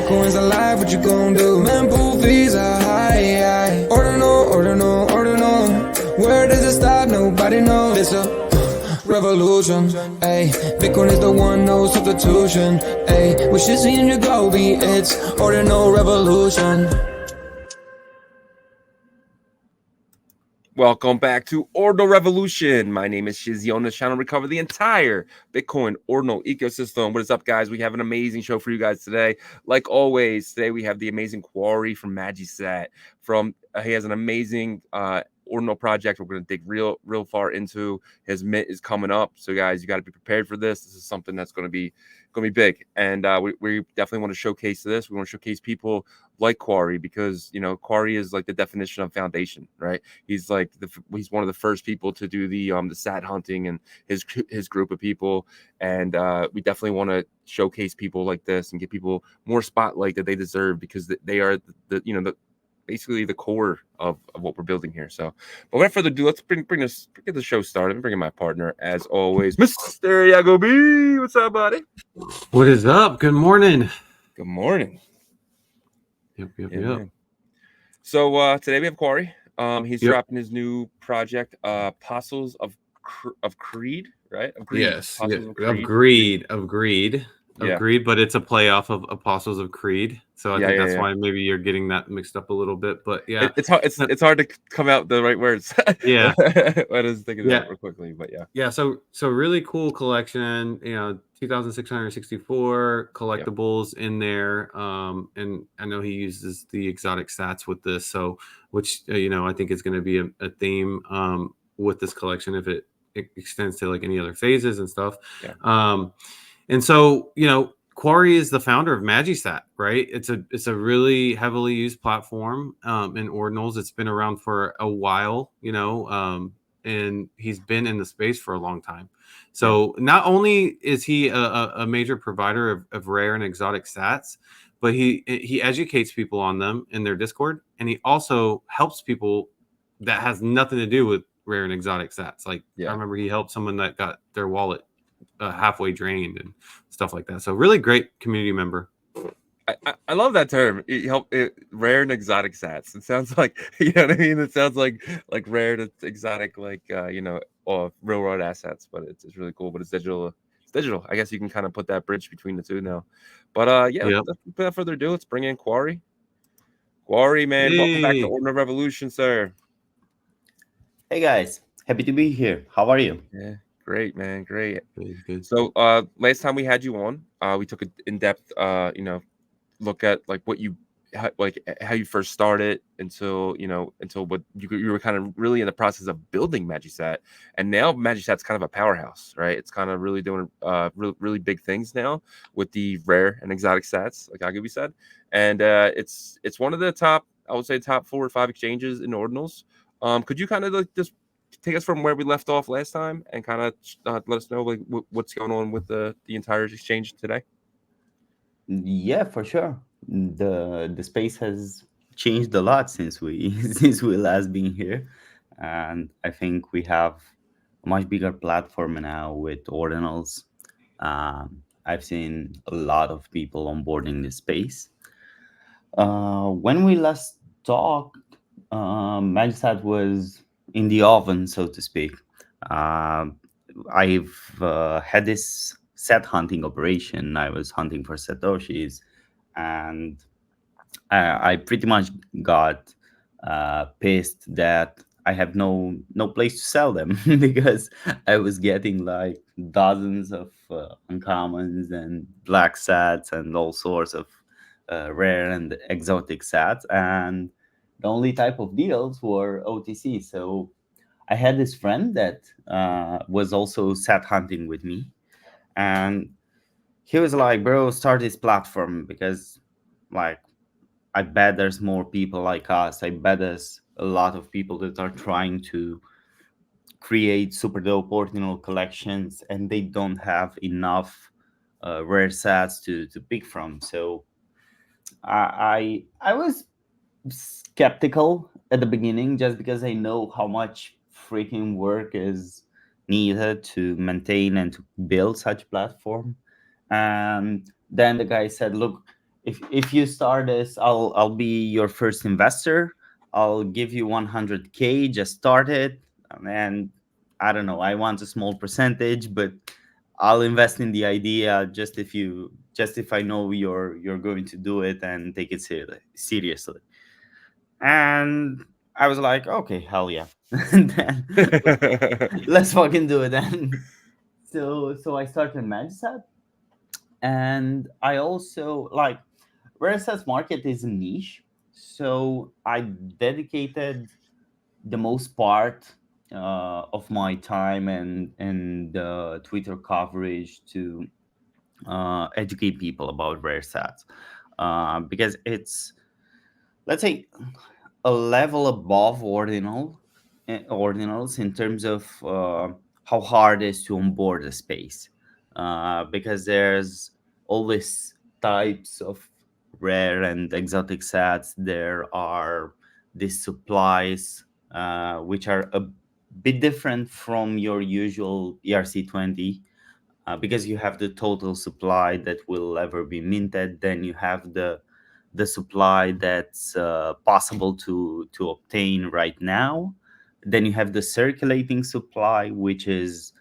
Bitcoin's alive, what you gon' do? Man, pool fees are high. Ordinal. Where does it stop? Nobody knows. It's a revolution, ayy. Bitcoin is the one, no substitution, ayy. With Shizzy and Yagobi, it's Ordinal Revolution. Welcome back to Ordinal Revolution. My name is Shizzy. On this channel, we cover the entire Bitcoin Ordinal ecosystem. What is up, guys? We have an amazing show for you guys today. Like always, today we have the amazing Quary from Magisat. He has an amazing Ordinal project we're going to dig real far into. His mint is coming up, so guys, you got to be prepared for this. This is something that's going to be big, and we definitely want to showcase this. We want to showcase people like Quary, because Quary is like the definition of foundation, right? He's like he's one of the first people to do the sat hunting, and his group of people, and we definitely want to showcase people like this and give people more spotlight that they deserve, because they are basically the core of what we're building here. So, but without further ado, let's get the show started. I'm bringing my partner, as always, Mr. Yagobi. What's up, buddy? What is up? Good morning. Good morning. Yep. So today we have Quary. He's dropping his new project, Apostles of Creed, right? Of Greed. Yes. Of Greed. But it's a playoff of Apostles of Creed. So I think that's why maybe you're getting that mixed up a little bit. But yeah, it's hard to come out the right words. Yeah. I was thinking that real quickly, but yeah. Yeah. So really cool collection. 2,664 collectibles in there. And I know he uses the exotic sats with this. So which I think is going to be a theme with this collection if it extends to like any other phases and stuff. Yeah. And so, Quary is the founder of Magisat, right? It's a really heavily used platform in Ordinals. It's been around for a while, and he's been in the space for a long time. So not only is he a major provider of rare and exotic sats, but he educates people on them in their Discord, and he also helps people that has nothing to do with rare and exotic sats. Like I remember he helped someone that got their wallet halfway drained and stuff like that. So really great community member. I love that term. Rare and exotic sats. It sounds like what I mean. It sounds like rare to exotic, like or real world assets. But it's really cool. But it's digital. It's digital. I guess you can kind of put that bridge between the two now. But without further ado, let's bring in Quary. Quary, man, welcome back to Ordinal Revolution, sir. Hey guys, happy to be here. How are you? Yeah. Great, man. Great. Good. So last time we had you on, we took an in-depth look at like how you first started until what you were kind of really in the process of building Magisat, and now Magisat's kind of a powerhouse, right? It's kind of really doing really big things now with the rare and exotic sats, like Yagobi said, and it's one of the top 4 or 5 exchanges in Ordinals. Could you kind of like just take us from where we left off last time and kind of let us know like what's going on with the entire exchange today? Yeah, for sure. The space has changed a lot since we last been here, and I think we have a much bigger platform now with Ordinals. I've seen a lot of people onboarding the space. When we last talked, Magisat was in the oven, so to speak. I've had this set hunting operation. I was hunting for Satoshis, and I pretty much got pissed that I have no place to sell them because I was getting like dozens of uncommons and black sats and all sorts of rare and exotic sats, and the only type of deals were OTC. So I had this friend that was also sat hunting with me, and he was like, bro, start this platform because like I bet there's more people like us. I bet there's a lot of people that are trying to create super dope ordinal collections and they don't have enough rare sats to pick from. So I was skeptical at the beginning just because I know how much freaking work is needed to maintain and to build such platform. And then the guy said, look, if you start this, I'll be your first investor. I'll give you 100K, just start it. And I don't know, I want a small percentage, but I'll invest in the idea just if I know you're going to do it and take it seriously. And I was like, okay, hell yeah. And then let's fucking do it then. So I started Magisat, and I also like Renaissance market is a niche, so I dedicated the most part of my time and Twitter coverage to educate people about rare sats, because it's, let's say, a level above ordinals in terms of how hard it is to onboard a space, because there's always types of rare and exotic sats. There are these supplies which are a bit different from your usual ERC20, because you have the total supply that will ever be minted. Then you have the supply that's possible to obtain right now. Then you have the circulating supply, which is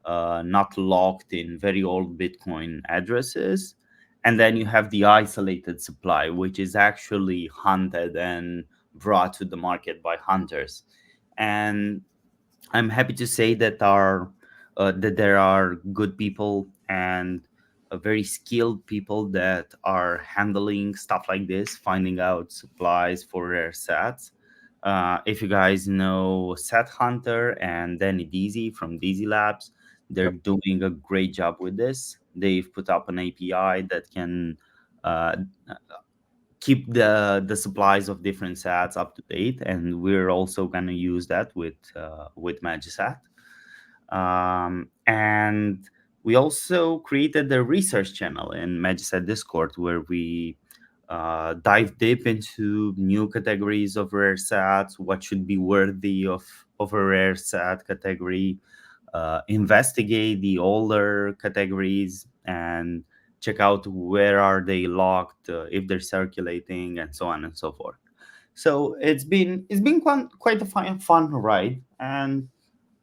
not locked in very old Bitcoin addresses. And then you have the isolated supply, which is actually hunted and brought to the market by hunters. And I'm happy to say that there are good people and very skilled people that are handling stuff like this, finding out supplies for rare sats. If you guys know Sat Hunter and Danny Deasy from Deasy Labs, they're Yep. doing a great job with this. They've put up an API that can uh, keep the supplies of different sats up to date, and we're also going to use that with Magisat. And we also created a research channel in Magisat Discord where we dive deep into new categories of rare sats, what should be worthy of a rare sat category, investigate the older categories, and check out where are they locked, if they're circulating, and so on and so forth. So it's been quite a fun ride, and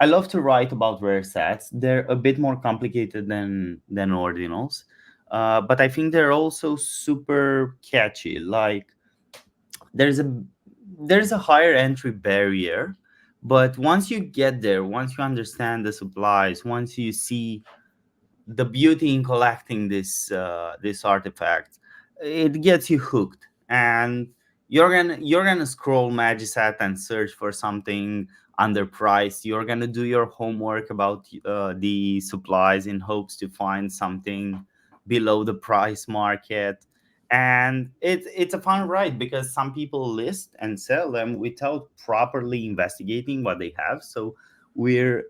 I love to write about rare sets. They're a bit more complicated than ordinals, but I think they're also super catchy. Like there's a there's a higher entry barrier, but once you get there, once you understand the supplies, once you see the beauty in collecting this artifact, it gets you hooked, and you're gonna scroll Magisat and search for something underpriced. You're gonna do your homework about the supplies in hopes to find something below the price market. And it's a fun ride because some people list and sell them without properly investigating what they have. So we're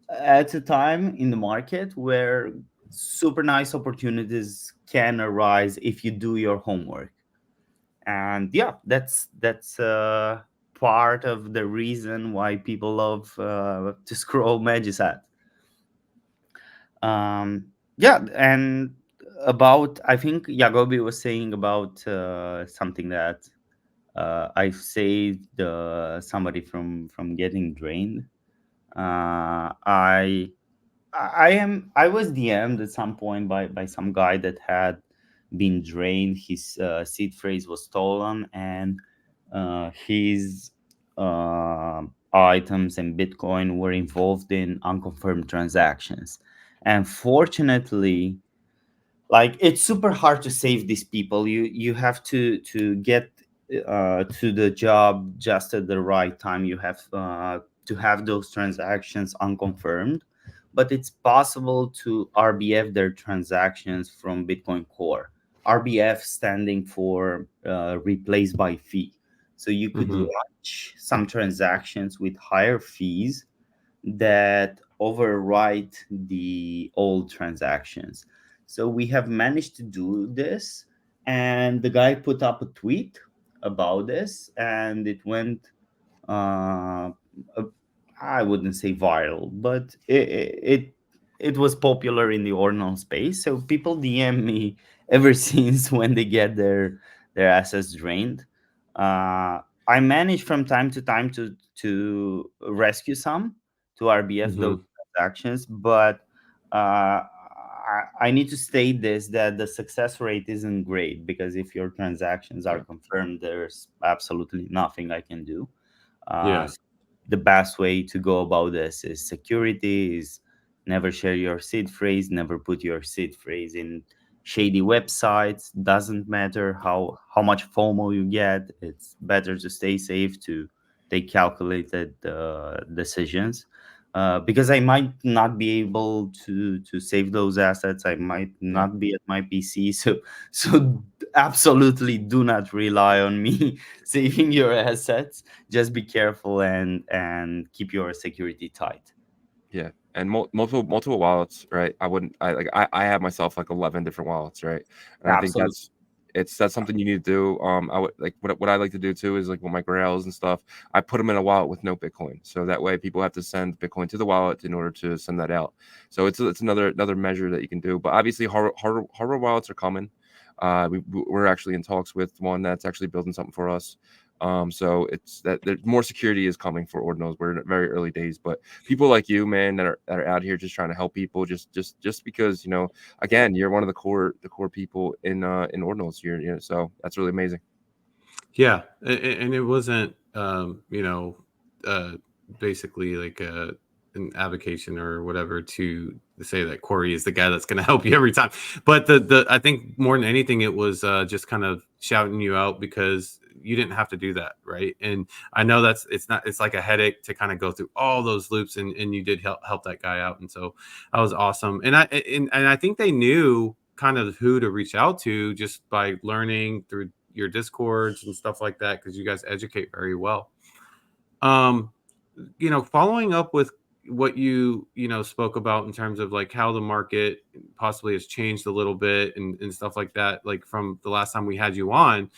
at a time in the market where super nice opportunities can arise if you do your homework. And yeah, that's part of the reason why people love to scroll Magisat. Yeah, and about, I think Yagobi was saying about something that I've saved somebody from getting drained. I was DM'd at some point by some guy that had been drained. His seed phrase was stolen, and his items and Bitcoin were involved in unconfirmed transactions. And fortunately, like, it's super hard to save these people. You have to get to the job just at the right time. You have to have those transactions unconfirmed, but it's possible to RBF their transactions from Bitcoin Core. RBF standing for replaced by fee. So you could Hmm. launch some transactions with higher fees that overwrite the old transactions. So we have managed to do this, and the guy put up a tweet about this, and it went, uh, uh, I wouldn't say viral, but it was popular in the ordinal space. So people DM me ever since when they get their assets drained. I manage from time to time to rescue some, to RBF those Hmm. transactions, but I need to state this, that the success rate isn't great, because if your transactions are Yeah. confirmed, there's absolutely nothing I can do. Yeah. The best way to go about this is security, is never share your seed phrase, never put your seed phrase in shady websites. Doesn't matter how much FOMO you get, it's better to stay safe, to take calculated decisions, because I might not be able to save those assets. I might Yeah. not be at my PC. So absolutely do not rely on me saving your assets. Just be careful and keep your security tight. Yeah, and multiple wallets, right? I wouldn't. I have myself like 11 different wallets, right? And I think Absolutely. that's something you need to do. I would like what I like to do too is like with my Grails and stuff. I put them in a wallet with no Bitcoin, so that way people have to send Bitcoin to the wallet in order to send that out. So it's another measure that you can do. But obviously, hardware wallets are coming. We're actually in talks with one that's actually building something for us. So it's that there's more security is coming for Ordinals. We're in very early days, but people like you, man, that are out here just trying to help people, just because again, you're one of the core people in Ordinals. So that's really amazing. Yeah, and it wasn't, uh, basically like an avocation or whatever to say that Corey is the guy that's going to help you every time. But the I think more than anything, it was just kind of shouting you out because you didn't have to do that, right? And I know it's like a headache to kind of go through all those loops, and you did help that guy out, and so that was awesome. And I think they knew kind of who to reach out to just by learning through your discords and stuff like that, because you guys educate very well. um Following up with what you spoke about in terms of like how the market possibly has changed a little bit and stuff like that, like from the last time we had you on,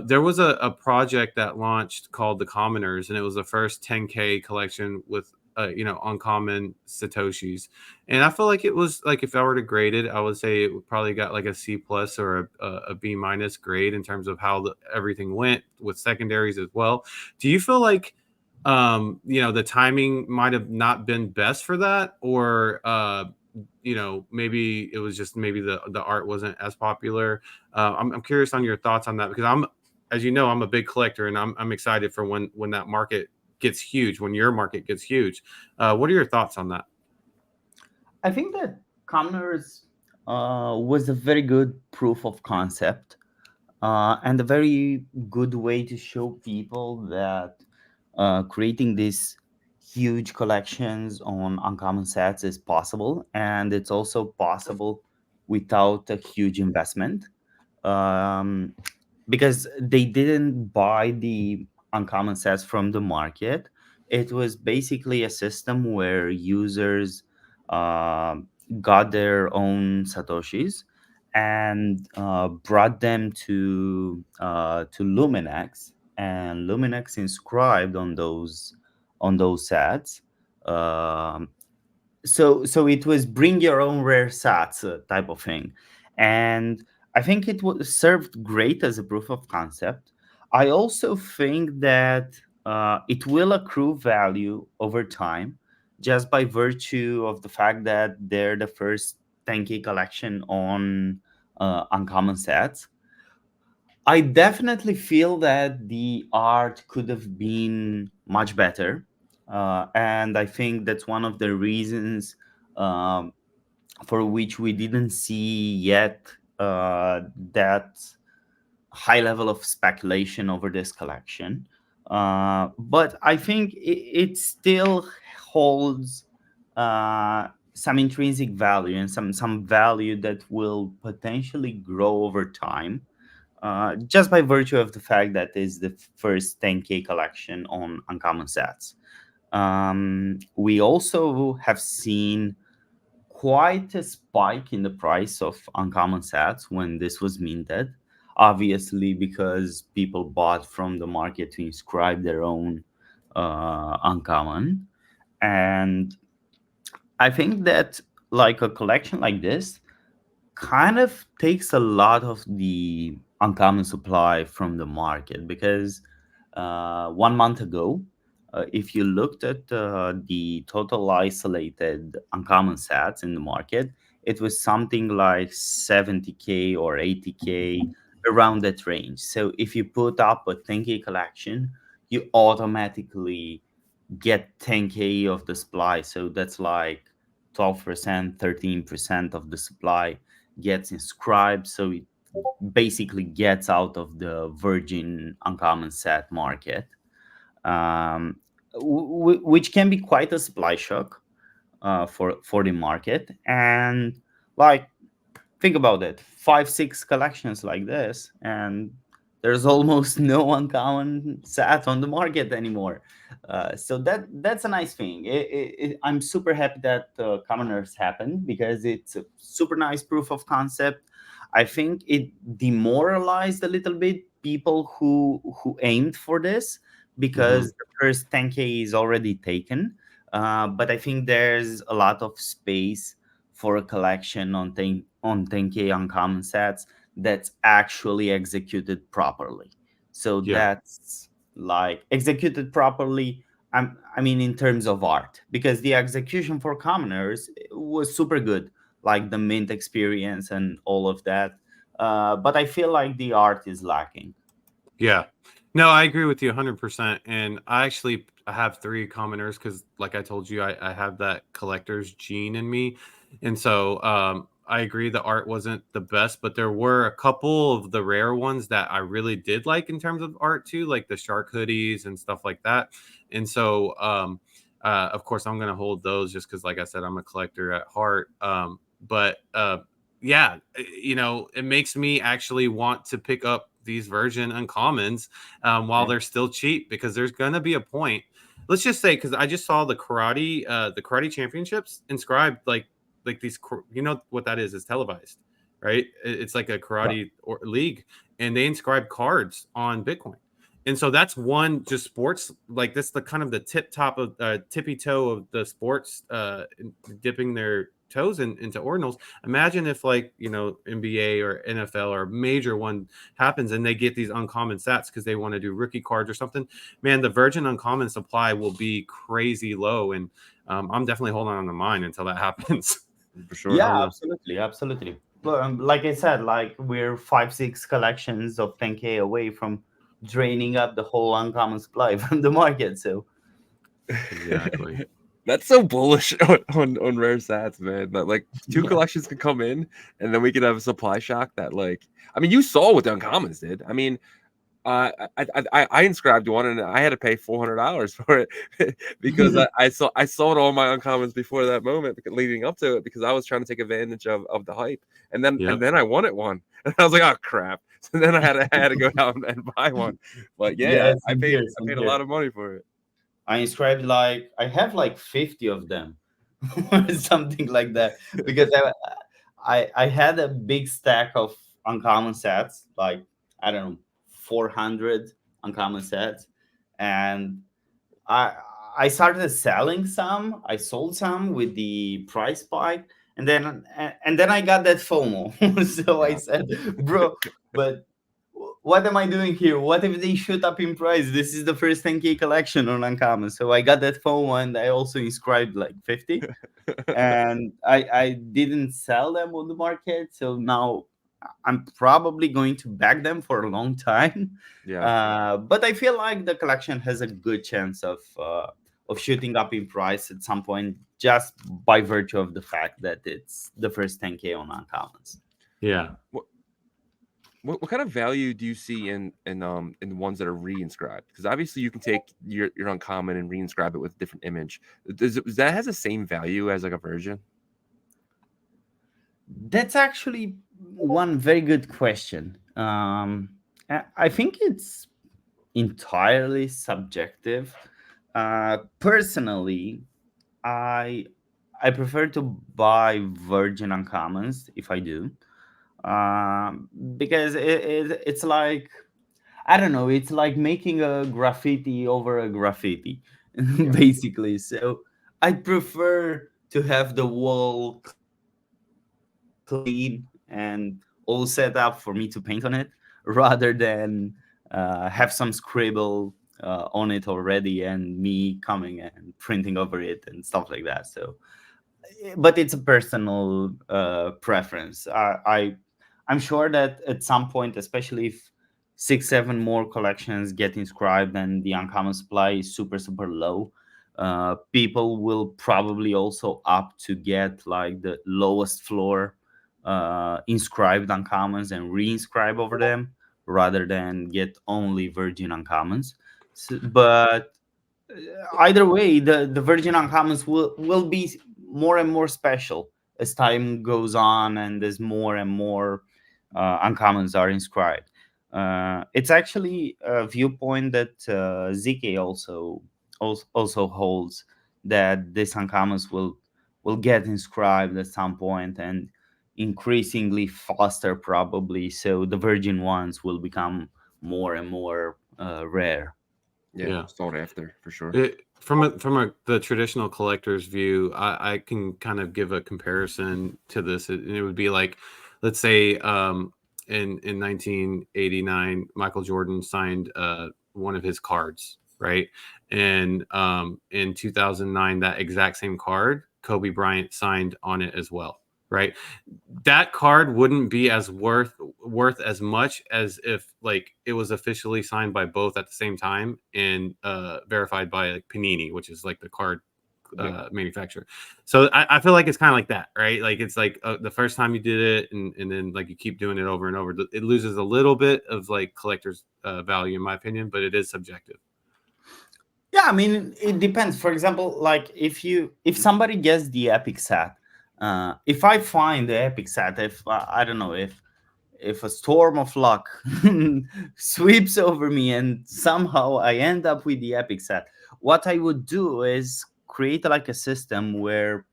there was a project that launched called the Commoners, and it was the first 10K collection with uncommon satoshis. And I feel like it was like, if I were to grade it, I would say it would probably got like a C plus or a B minus grade in terms of how everything went with secondaries as well. Do you feel like the timing might have not been best for that, or maybe it was just maybe the art wasn't as popular? I'm curious on your thoughts on that, because as you know, I'm a big collector, and I'm excited for when that market gets huge, when your market gets huge. What are your thoughts on that? I think that Commoners was a very good proof of concept, and a very good way to show people that creating these huge collections on uncommon sets is possible, and it's also possible without a huge investment. Um, because they didn't buy the uncommon sets from the market. It was basically a system where users got their own satoshis and brought them to Luminex, and Luminex inscribed on those sets. Um, so it was bring your own rare sats type of thing, and I think it was served great as a proof of concept. I also think that it will accrue value over time, just by virtue of the fact that they're the first 10K collection on uncommon sets. I definitely feel that the art could have been much better. And I think that's one of the reasons um, for which we didn't see yet that high level of speculation over this collection. But I think it still holds some intrinsic value, and some value that will potentially grow over time, just by virtue of the fact that it's the first 10K collection on uncommon sets. We also have seen quite a spike in the price of uncommon sets when this was minted. Obviously, because people bought from the market to inscribe their own uncommon. And I think that, like a collection like this, kind of takes a lot of the uncommon supply from the market, because 1 month ago, if you looked at the total isolated uncommon sets in the market, it was something like 70K or 80K, around that range. So if you put up a 10K collection, you automatically get 10K of the supply. So that's like 12%, 13% of the supply gets inscribed. So it basically gets out of the virgin uncommon set market, um, which can be quite a supply shock for the market. And like, think about it, 5 6 collections like this, and there's almost no uncommon sat on the market anymore. So that's a nice thing. I'm super happy that commoners happened, because it's a super nice proof of concept. I think it demoralized a little bit people who aimed for this, Hmm. because the first 10K is already taken. But I think there's a lot of space for a collection on 10K uncommon sets that's actually executed properly. So Yeah. that's like executed properly. I mean, in terms of art, because the execution for commoners was super good, like the mint experience and all of that. But I feel like the art is lacking. Yeah. No, I agree with you 100%. And I have three commoners because, like I told you, I have that collector's gene in me. And so I agree the art wasn't the best, but there were a couple of the rare ones that I really did like in terms of art too, like the shark hoodies and stuff like that. And so, of course, I'm going to hold those just because, like I said, I'm a collector at heart. But yeah, it makes me actually want to pick up these virgin uncommons while Yeah. they're still cheap, because there's gonna be a point. Let's just say, because I just saw the karate championships inscribed, like these. You know what that is? It's televised, right? It's like a karate league, and they inscribe cards on Bitcoin. And so that's one just sports, like that's the kind of the tip top of tippy toe of the sports, dipping their toes into ordinals. Imagine if, like, NBA or NFL or a major one happens and they get these uncommon stats because they want to do rookie cards or something. Man, the virgin uncommon supply will be crazy low, and I'm definitely holding on to mine until that happens. For sure. Yeah, absolutely, absolutely. Well, like I said, like we're 5 6 collections of 10K away from draining up the whole uncommon supply from the market. So Exactly. That's so bullish on rare sats, man. That like two yeah, collections could come in, and then we could have a supply shock. That, like, I mean, you saw what the uncommons did. I mean, I inscribed one, and I had to pay $400 for it because I sold all my uncommons before that moment, leading up to it, because I was trying to take advantage of the hype, and then Yep. I wanted one, and I was like, oh crap! So then I had to go out and buy one. But yeah, yeah, same here, I same paid a here. lot of money for it. I inscribed like I have like 50 of them or something like that, because I had a big stack of uncommon sets, like I don't know, 400 uncommon sets, and I I started selling some. I sold some with the price spike, and then I got that FOMO. So I Yeah. said, "Bro, but what am I doing here? What if they shoot up in price? This is the first 10K collection on Uncommon." So I got that FOMO, and I also inscribed like 50, and I didn't sell them on the market. So now I'm probably going to back them for a long time. Yeah. But I feel like the collection has a good chance of shooting up in price at some point, just by virtue of the fact that it's the first 10K on uncommons. Yeah. What kind of value do you see in the ones that are reinscribed? Because obviously you can take your uncommon and reinscribe it with a different image. Does that has the same value as like a version? That's actually one very good question. I think it's entirely subjective. Personally, I I prefer to buy virgin uncommons if I do, because it's like, I don't know, it's like making a graffiti over a graffiti, Yeah. basically. So I prefer to have the wall clean, and all set up for me to paint on it, rather than have some scribble on it already and me coming and printing over it and stuff like that. So, but it's a personal preference. I'm sure that at some point, especially if 6 7 more collections get inscribed and the uncommon supply is super low, people will probably also opt to get like the lowest floor inscribed uncommons and reinscribe over them, rather than get only virgin uncommons. But either way, the virgin uncommons will be more and more special as time goes on, and as more and more uncommons are inscribed. It's actually a viewpoint that ZK also holds, that these uncommons will get inscribed at some point, and increasingly faster probably. So the virgin ones will become more and more rare. Yeah, sought after for sure. The traditional collector's view, I can kind of give a comparison to this. It would be like, let's say in 1989, Michael Jordan signed one of his cards, right? And in 2009, that exact same card, Kobe Bryant signed on it as well, right? That card wouldn't be as worth as much as if like it was officially signed by both at the same time and verified by like Panini, which is like the card manufacturer. So I feel like it's kind of like that, right? Like it's like the first time you did it, and then like you keep doing it over and over, it loses a little bit of like collector's value, in my opinion, but it is subjective. Yeah, I mean, it depends. For example, like if somebody gets the epic set, if I find the epic set, if I don't know, if a storm of luck sweeps over me and somehow I end up with the epic set, what I would do is create like a system where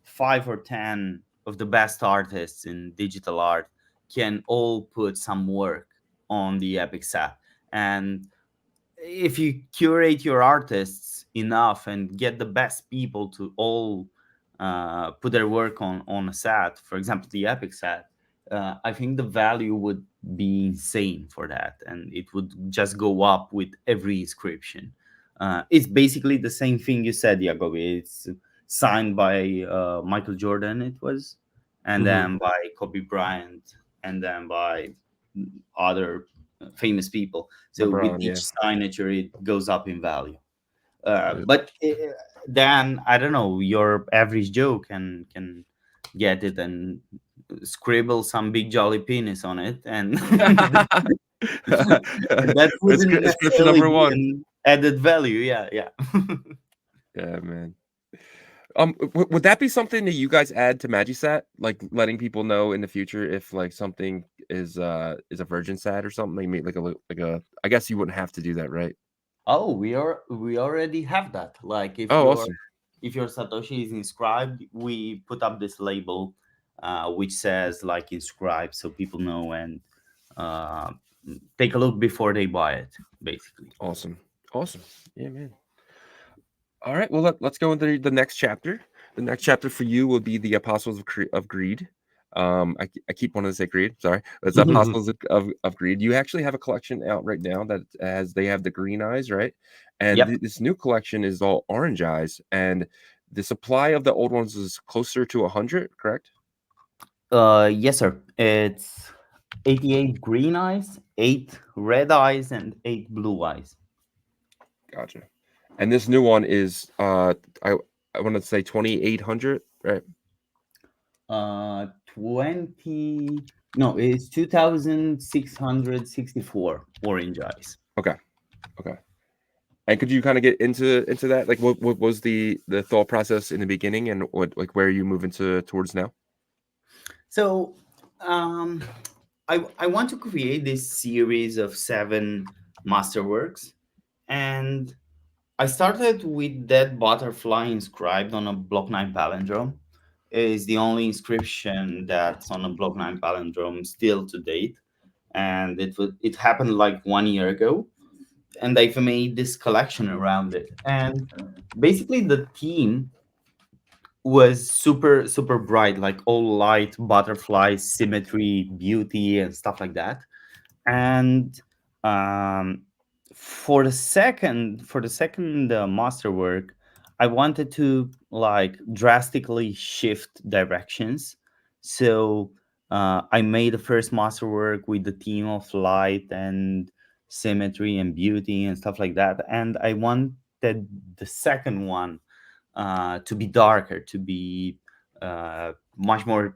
5 or 10 of the best artists in digital art can all put some work on the epic set. And if you curate your artists enough and get the best people to all put their work on a set, for example, the epic set, I think the value would be insane for that, and it would just go up with every inscription. It's basically the same thing you said, Yagobi. It's signed by Michael Jordan, it was, and then by Kobe Bryant, and then by other famous people. So LeBron, with each signature, it goes up in value. But then I don't know, your average Joe can get it and scribble some big jolly penis on it, and that wouldn't Inscription necessarily number be one. an added value. Yeah. Yeah, man. Would that be something that you guys add to Magisat, like letting people know in the future if like something is a virgin sat or something? Like a. I guess you wouldn't have to do that, right? Oh, we already have that. Like Awesome. if your Satoshi is inscribed, we put up this label which says like inscribed, so people know and take a look before they buy it, basically. Awesome. Yeah, man. All right. Well, let's go into the next chapter. The next chapter for you will be the Apostles of Greed. I keep wanting to say greed. Sorry, it's Apostles of Greed. You actually have a collection out right now that they have the green eyes, right? And Yep. this new collection is all orange eyes, and the supply of the old ones is closer to 100, correct? Yes, sir. It's 88 green eyes, 8 red eyes, and 8 blue eyes. Gotcha. And this new one is I want to say 2,800, right? 20. No, it's 2,664 orange eyes. Okay. And could you kind of get into that? Like, what was the thought process in the beginning, and what like where are you moving towards now? So, I want to create this series of 7 masterworks, and I started with that butterfly inscribed on a Block 9 palindrome. It is the only inscription that's on a Block 9 palindrome still to date, and it happened like 1 year ago. And I've made this collection around it. And basically, the theme was super bright, like all light, butterflies, symmetry, beauty, and stuff like that. And um, for the second masterwork, I wanted to like drastically shift directions. So I made the first masterwork with the theme of light and symmetry and beauty and stuff like that, and I wanted the second one to be darker, to be much more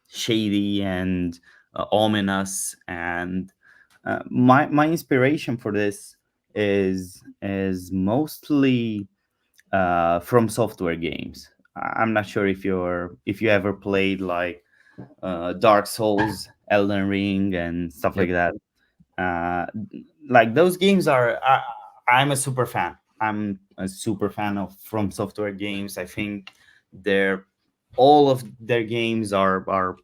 shady and ominous. And my inspiration for this is mostly from software games. I'm not sure if you ever played like Dark Souls, Elden Ring, and stuff like Yep. that. uh, like those games I'm a super fan. I'm a super fan of From Software games. I think they're all of their games are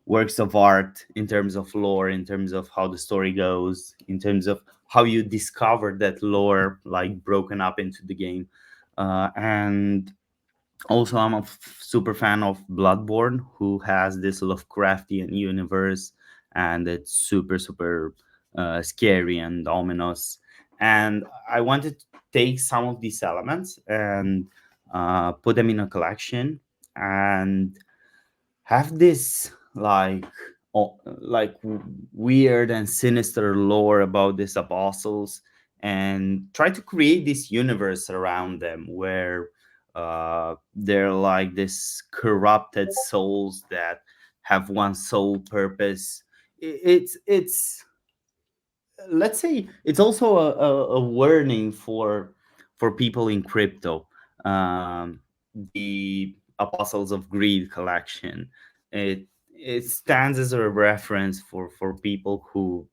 works of art in terms of lore, in terms of how the story goes, in terms of how you discover that lore, like broken up into the game. And also, I'm a super fan of Bloodborne, who has this Lovecraftian universe, and it's super scary and ominous. And I wanted to take some of these elements and put them in a collection, and have this weird and sinister lore about these apostles, and try to create this universe around them where they're like this corrupted souls that have one sole purpose. It's let's say it's also a warning for people in crypto. The Apostles of Greed collection, it stands as a reference for people who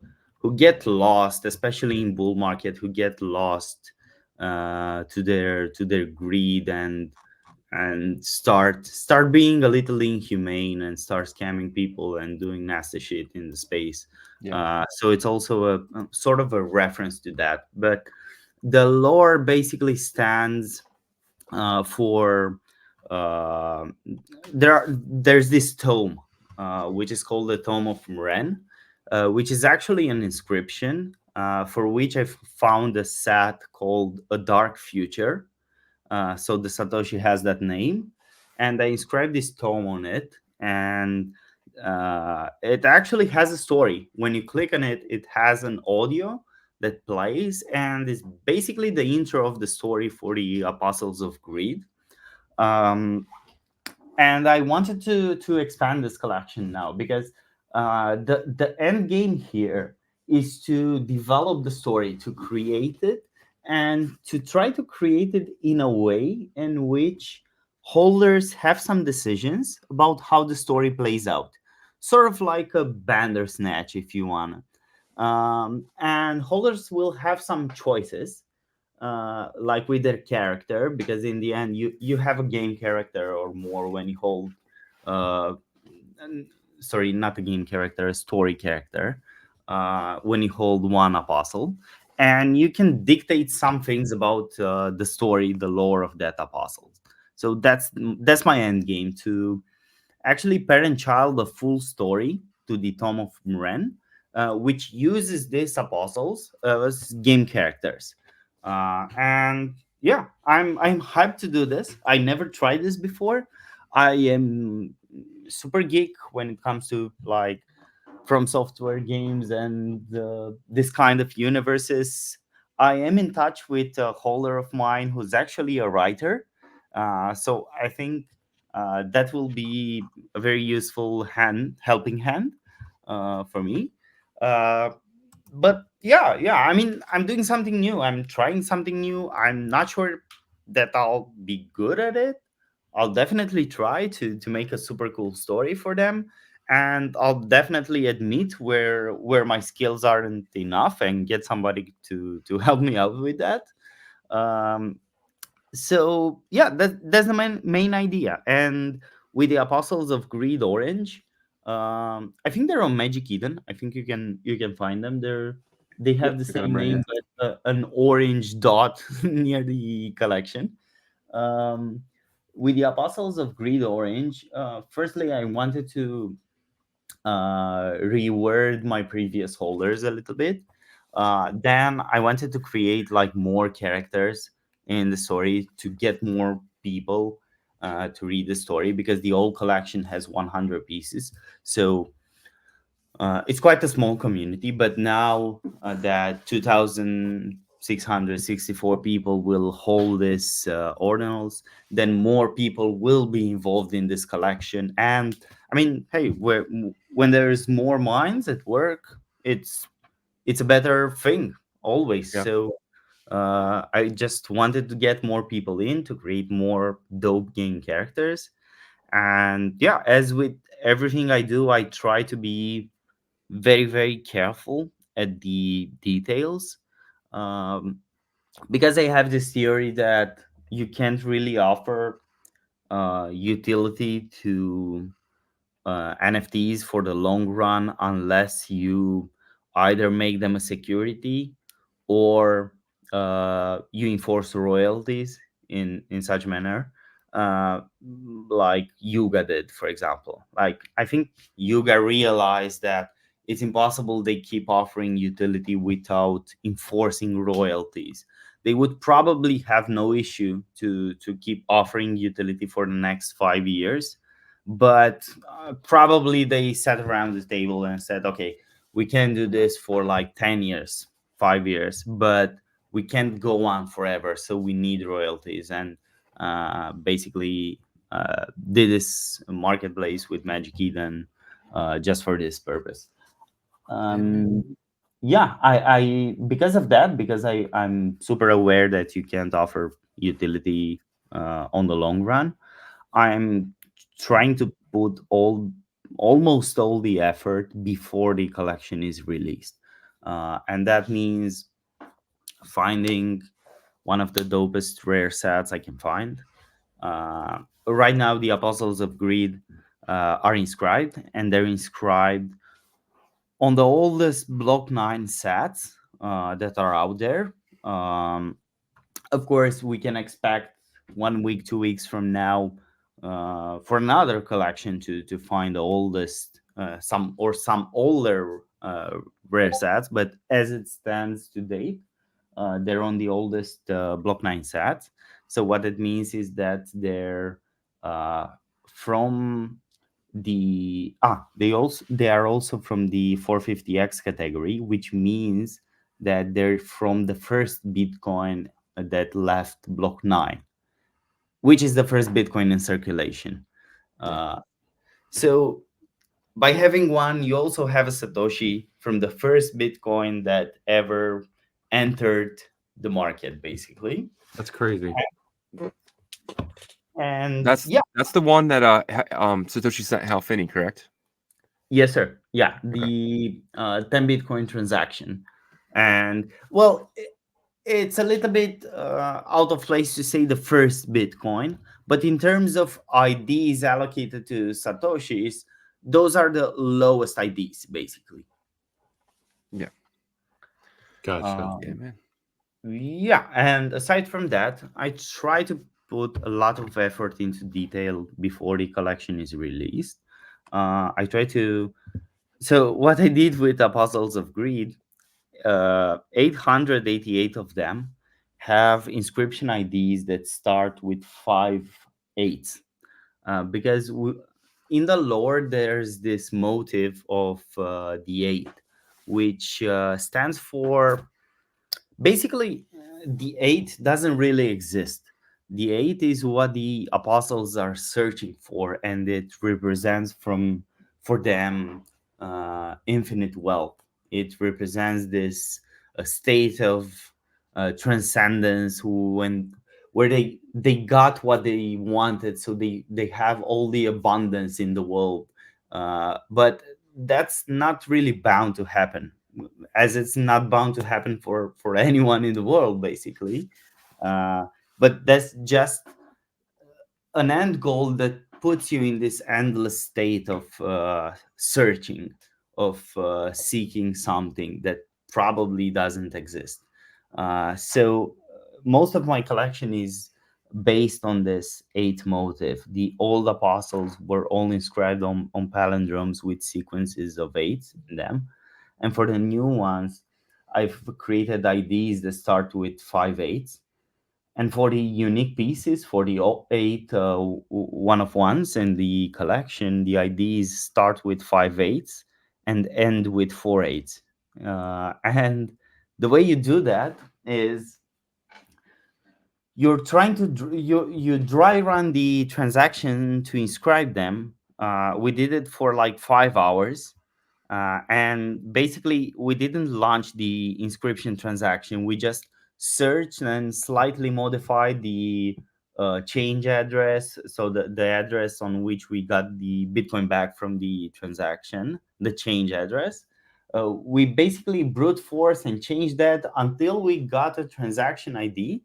get lost, especially in bull market, who get lost to their greed, and start being a little inhumane, and start scamming people and doing nasty shit in the space. Yeah. So it's also a sort of a reference to that. But the lore basically stands for uh, there's this tome which is called the Tome of Ren, which is actually an inscription for which I found a sat called A Dark Future. So the Satoshi has that name, and I inscribed this tome on it, and it actually has a story. When you click on it, it has an audio that plays, and it's basically the intro of the story for the Apostles of Greed. Um, and I wanted to expand this collection now, because the end game here is to develop the story, to create it, and to try to create it in a way in which holders have some decisions about how the story plays out, sort of like a Bandersnatch, if you want. And holders will have some choices, like with their character, because in the end you have a game character or more when you hold uh sorry, not a game character, a story character, when you hold one apostle, and you can dictate some things about the story, the lore of that apostle. So that's my end game, to actually parent child a full story to the Tome of Ren, which uses these apostles as game characters. And yeah, I'm hyped to do this. I never tried this before. I am super geek when it comes to like From Software games and this kind of universes. I am in touch with a holder of mine who's actually a writer, so I think that will be a very useful helping hand for me. Uh, but yeah, I mean, I'm doing something new. I'm trying something new. I'm not sure that I'll be good at it. I'll definitely try to make a super cool story for them, and I'll definitely admit where my skills aren't enough and get somebody to help me out with that. Um, so yeah, that's the main idea. And with the Apostles of Greed Orange, I think they're on Magic Eden. I think you can find them there. They Yep. have the I got him same right name, here. but an orange dot near the collection. um with the Apostles of Greed Orange, firstly, I wanted to reword my previous holders a little bit. Then I wanted to create like more characters in the story to get more people to read the story, because the old collection has 100 pieces. So it's quite a small community, but now that 2,664 people will hold this ordinals, then more people will be involved in this collection. And I mean, hey, when there's more minds at work, it's a better thing always. Yeah. So I just wanted to get more people in to create more dope game characters. And yeah, as with everything I do, I try to be very, very careful at the details, um, because I have this theory that you can't really offer utility to NFTs for the long run unless you either make them a security, or you enforce royalties in such manner, uh, like Yuga did, for example. Like, I think Yuga realized that it's impossible they keep offering utility without enforcing royalties. They would probably have no issue to keep offering utility for the next 5 years, but probably they sat around the table and said, okay, we can do this for like 10 years, 5 years, but we can't go on forever, so we need royalties. And basically did this marketplace with Magic Eden just for this purpose. Yeah, man. um, yeah, I because of that, because I'm super aware that you can't offer utility on the long run, I'm trying to put almost all the effort before the collection is released. And that means finding one of the dopest rare sets I can find. Right now, the Apostles of Greed are inscribed, and they're inscribed on the oldest Block 9 sets that are out there. Um, of course, we can expect 1 week, 2 weeks from now for another collection to find the oldest, some older rare sets. But as it stands to date, they're on the oldest Block 9 sets. So what it means is that they're uh, from they are also from the 450x category, which means that they're from the first Bitcoin that left Block 9, which is the first Bitcoin in circulation. Yeah. Uh, so by having one, you also have a Satoshi from the first Bitcoin that ever entered the market, basically. That's crazy. And That's yeah, that's the one that Satoshi sent Hal Finney, correct? yes, sir. Yeah, Okay. the 10 Bitcoin transaction. And well, it's a little bit out of place to say the first Bitcoin, but in terms of IDs allocated to Satoshis, those are the lowest IDs, basically. Yeah. Gotcha. Yeah, man. Yeah, and aside from that, I try to put a lot of effort into detail before the collection is released. I try to. So, what I did with Apostles of Greed, 888 of them have inscription IDs that start with 5 8s. Because in the lore, there's this motive of the 8, which stands for basically the 8 doesn't really exist. The 8 is what the apostles are searching for, and it represents from for them infinite wealth. It represents this state of transcendence, when where they got what they wanted, so they have all the abundance in the world. But that's not really bound to happen, as it's not bound to happen for anyone in the world, basically. uh, but that's just an end goal that puts you in this endless state of searching, of seeking something that probably doesn't exist. So most of my collection is based on this 8 motif. The old apostles were all inscribed on palindromes with sequences of 8 in them. And for the new ones, I've created IDs that start with 5 8s. And for the unique pieces, for the 8 one of ones in the collection, the IDs start with 5 8s and end with 4 8s. And the way you do that is you're trying to you dry run the transaction to inscribe them. We did it for like 5 hours, and basically we didn't launch the inscription transaction. We just searched and slightly modified the change address, so the address on which we got the Bitcoin back from the transaction, the change address. We basically brute force and changed that until we got a transaction ID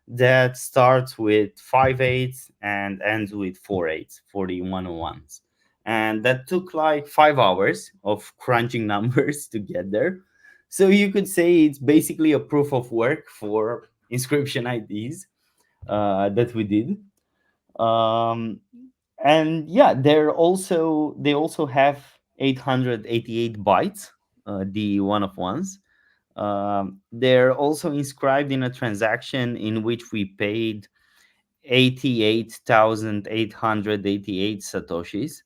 that starts with 5 8s and ends with 4 8s for the 101s. And that took like 5 hours of crunching numbers to get there. So you could say it's basically a proof of work for inscription IDs that we did. Um, and yeah, they also have 888 bytes, the one of ones. They're also inscribed in a transaction in which we paid 88,888 satoshis,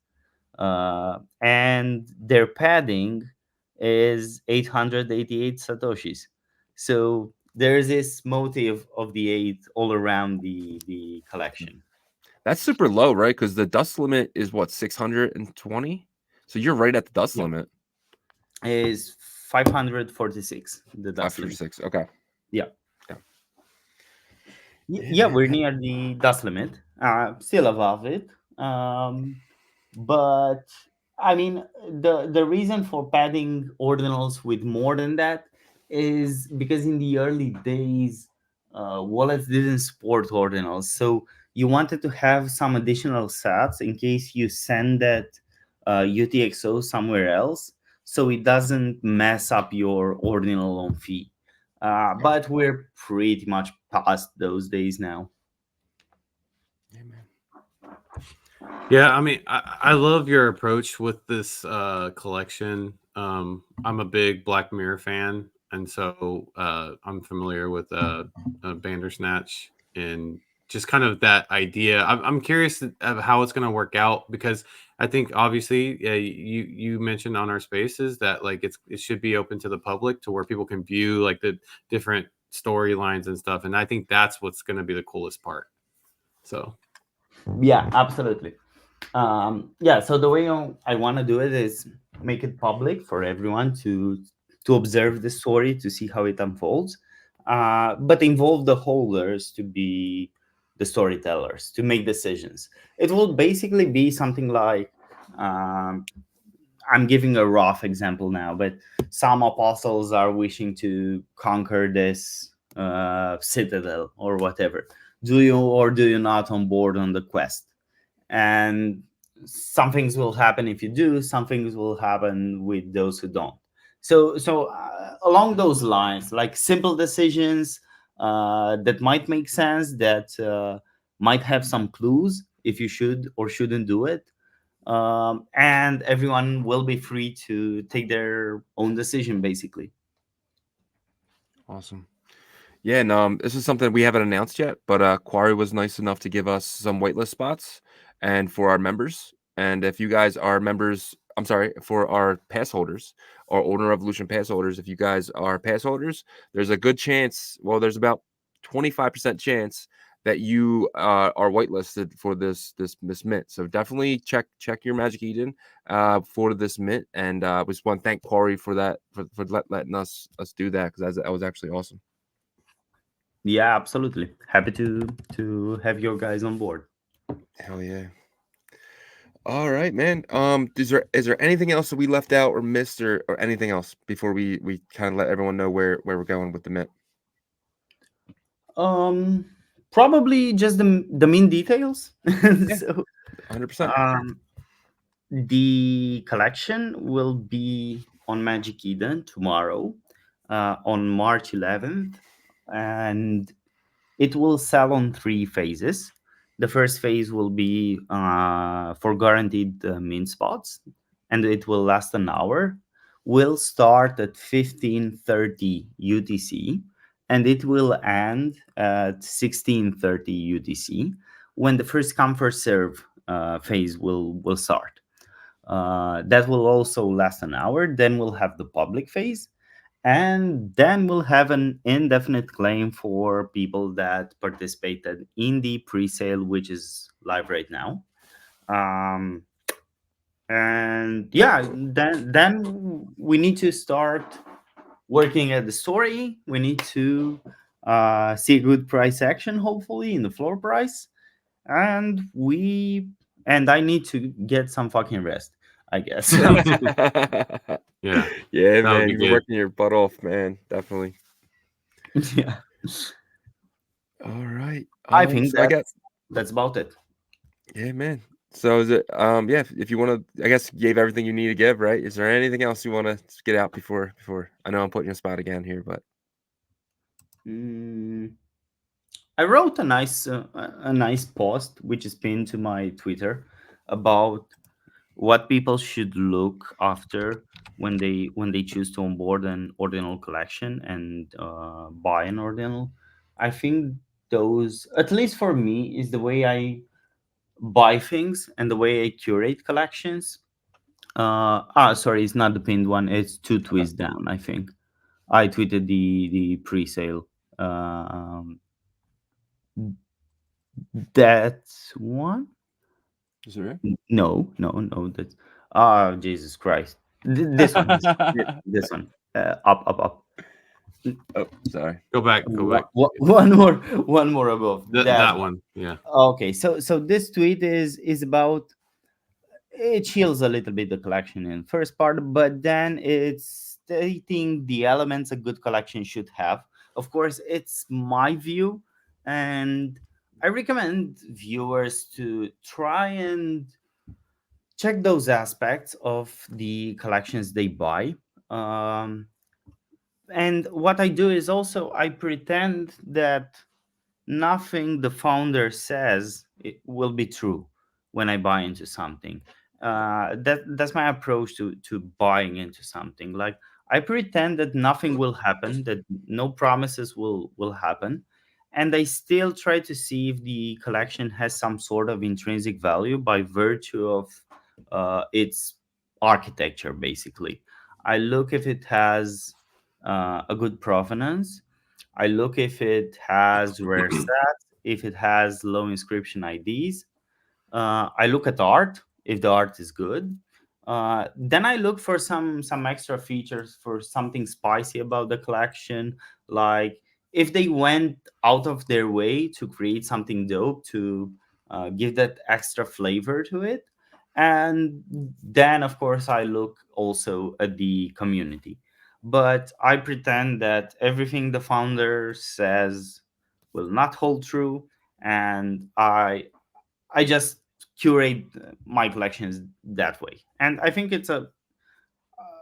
and their padding is 888 satoshis. So there's this motive of the 8 all around the collection. That's super low, right? Because the dust limit is what, 620? So you're right at the dust Yeah. limit. Is 546 the dust limit. 546. Okay. Yeah. Yeah. Yeah, man. we're near the dust limit, still above it. But I mean, the reason for padding ordinals with more than that is because in the early days, wallets didn't support ordinals, so you wanted to have some additional sats in case you send that UTXO somewhere else, so it doesn't mess up your ordinal loan fee. But we're pretty much past those days now. Yeah, man. Yeah, I mean, I love your approach with this collection. I'm a big Black Mirror fan, and so I'm familiar with Bandersnatch and just kind of that idea. I'm curious of how it's going to work out, because I think obviously you mentioned on our spaces that like it should be open to the public to where people can view like the different storylines and stuff, and I think that's what's going to be the coolest part. So Yeah, absolutely. Yeah, so the way I want to do it is make it public for everyone to observe the story, to see how it unfolds, but involve the holders to be the storytellers, to make decisions. It will basically be something like, um, I'm giving a rough example now, but some apostles are wishing to conquer this citadel or whatever. Do you or do you not on board on the quest? And some things will happen if you do, some things will happen with those who don't. So along those lines, like simple decisions that might make sense, that might have some clues if you should or shouldn't do it, and everyone will be free to take their own decision basically. Awesome. Yeah, and this is something we haven't announced yet, but Quary was nice enough to give us some waitlist spots and for our members. And if you guys are members, I'm sorry, for our pass holders or Ordinal Revolution pass holders, if you guys are pass holders, there's a good chance, well, there's about 25% chance that you are whitelisted for this mint. So definitely check your Magic Eden for this mint. And we just want to thank Quary for that, for letting us do that, because that was actually awesome. Yeah, absolutely. Happy to have your guys on board. Hell yeah. All right, man. Is there anything else that we left out or missed, or anything else before we kind of let everyone know where we're going with the mint? Probably just the main details. Yeah. So 100%. the collection will be on Magic Eden tomorrow, on March 11th, and It will sell on 3 phases. The first phase will be for guaranteed mint spots, and it will last an hour. Will start at 15:30 UTC, and it will end at 16:30 UTC, when the first come first serve phase will start. That will also last an hour. Then we'll have the public phase, and then we'll have an indefinite claim for people that participated in the pre-sale, which is live right now. Um, and yeah, then we need to start working at the story. We need to see a good price action, hopefully in the floor price, and I need to get some fucking rest, I guess. Yeah, Yeah, that would man, be you've been good. working your butt off, man. Definitely. Yeah, All right. I think So I got that's about it. yeah, man. So is it yeah, if you want to, I guess you gave everything you need to give, right? Is there anything else you want to get out before I know I'm putting you on spot again here, but Mm, I wrote a nice post which is pinned to my Twitter about what people should look after when they choose to onboard an ordinal collection and buy an ordinal. I think those, at least for me, is the way I buy things and the way I curate collections. Sorry, it's not the pinned one. It's two tweets down. I think I tweeted the pre-sale. Um, that one. is it right? No. That's Jesus Christ. This one. This one. Up. Oh, sorry. Go back. One more above. That one. Yeah. Okay, so this tweet is about, it chills a little bit the collection in first part, but then it's stating the elements a good collection should have. Of course, it's my view, and I recommend viewers to try and check those aspects of the collections they buy. Um, and what I do is also I pretend that nothing the founder says it will be true when I buy into something. That's my approach to buying into something. Like, I pretend that nothing will happen, that no promises will happen, and I still try to see if the collection has some sort of intrinsic value by virtue of its architecture. Basically, I look if it has a good provenance. I look if it has rare stats, if it has low inscription IDs. I look at art if the art is good. Then I look for some extra features, for something spicy about the collection, like if they went out of their way to create something dope to give that extra flavor to it. And then, of course, I look also at the community. But I pretend that everything the founder says will not hold true, and I just curate my collections that way. And I think it's a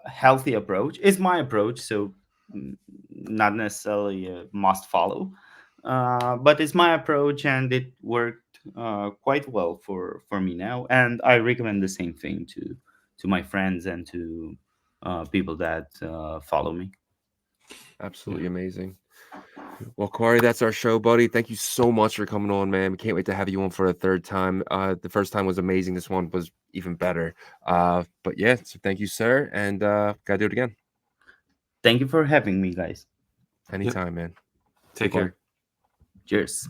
healthy approach. It's my approach, so not necessarily a must follow, but it's my approach, and it worked quite well for me now. And I recommend the same thing to my friends and to people that follow me. Absolutely amazing. Well, Quary, that's our show, buddy. Thank you so much for coming on, man. We can't wait to have you on for a third time. The first time was amazing. This one was even better. But yeah, so thank you, sir. And gotta do it again. Thank you for having me, guys. Anytime, man. Take Cool. care. Cheers.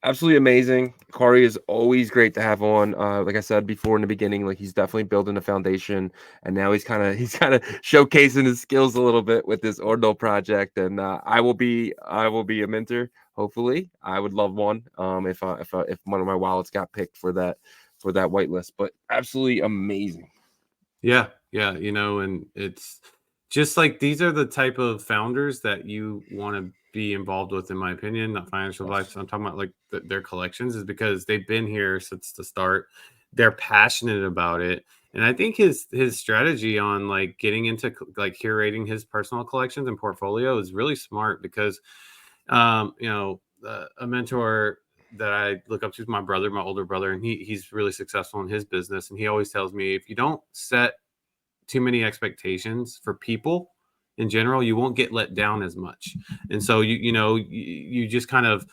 Absolutely amazing. Quary is always great to have on. Like I said before in the beginning, like he's definitely building a foundation, and now he's kind of showcasing his skills a little bit with this Ordinal project. And I will be a mentor. Hopefully, I would love one. If one of my wallets got picked for that whitelist, but absolutely amazing. Yeah, and it's just like these are the type of founders that you want to be involved with, in my opinion. Not financial advice. I'm talking about like their collections, is because they've been here since the start. They're passionate about it, and I think his strategy on like getting into like curating his personal collections and portfolio is really smart, because a mentor that I look up to is my brother, my older brother, and he's really successful in his business. And he always tells me, if you don't set too many expectations for people in general, you won't get let down as much. And so you just kind of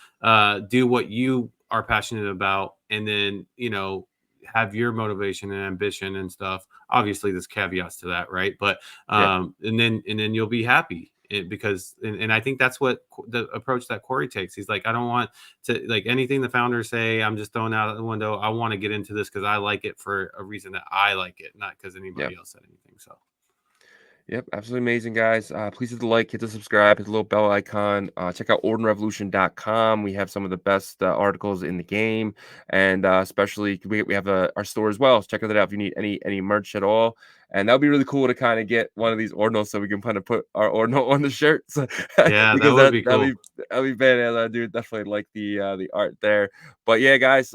do what you are passionate about, and then have your motivation and ambition and stuff. Obviously there's caveats to that, right? But and then you'll be happy. Because I think that's what the approach that Quary takes. He's like, I don't want to, like, anything the founders say, I'm just throwing out the window. I want to get into this because I like it for a reason that I like it, not because anybody else said anything. So yep, absolutely amazing, guys. Please hit the like, hit the subscribe, hit the little bell icon. Check out ordinalrevolution.com. We have some of the best articles in the game, and especially we have our store as well. So check that out if you need any merch at all. And that would be really cool to kind of get one of these ordinals so we can kind of put our ordinal on the shirts. Yeah, because that would be cool. That'd be badass. I do definitely like the art there. But yeah, guys,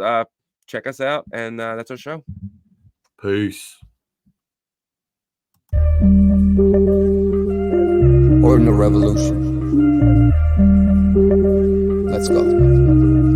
check us out, and that's our show. Peace. Ordinal Revolution. Let's go.